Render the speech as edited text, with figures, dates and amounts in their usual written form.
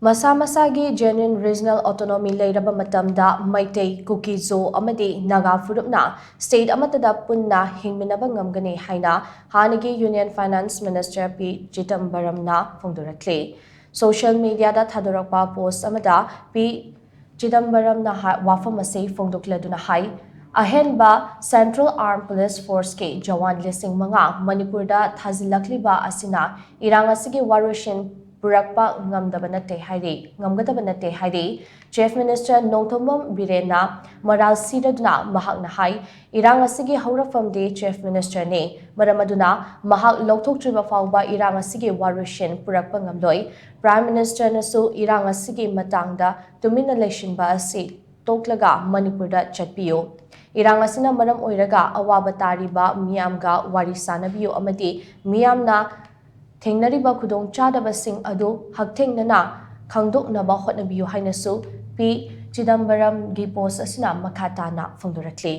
Masha Masha gi Genuine Regional Autonomy Leiraba Matam da MEITEI KUKI zo amadi NAGA PHURUP na State Amattada Punna Hingminnaba Ngamgani HAINA HANNAGI Union Finance Minister P CHIDAMBARAM na PHONGDORAKLI. Social media da thadorakpa post amada P CHIDAMBARAM na wafam ase phongdokladuna hai ahenba Central Armed Police Force ke Jawan lising mga Manipur da thazilakliba asina irang asigi warushin purakpa ngamdaba nate hairi ngamgadaba nate hairi Chief Minister Nongthombam Birena Maral Siraduna mahak na hai irang asigi haurafam de Chief Minister ne maramaduna mahak lokthoktriba fawba irang asigi warushin purakpa ngamloi Prime Minister nasu irang asigi matangda tumina leishinba asi toklaga Manipurda chatpiyo irang asina maram oiraga awaba tariba miyamga wari sanabiyo amadi miyamna Thengnariba khudong chadabasing adu hagthengnana khangdoknaba hotnabiyo hainasu P CHIDAMBARAM gi post asina makhatana phongdorakli.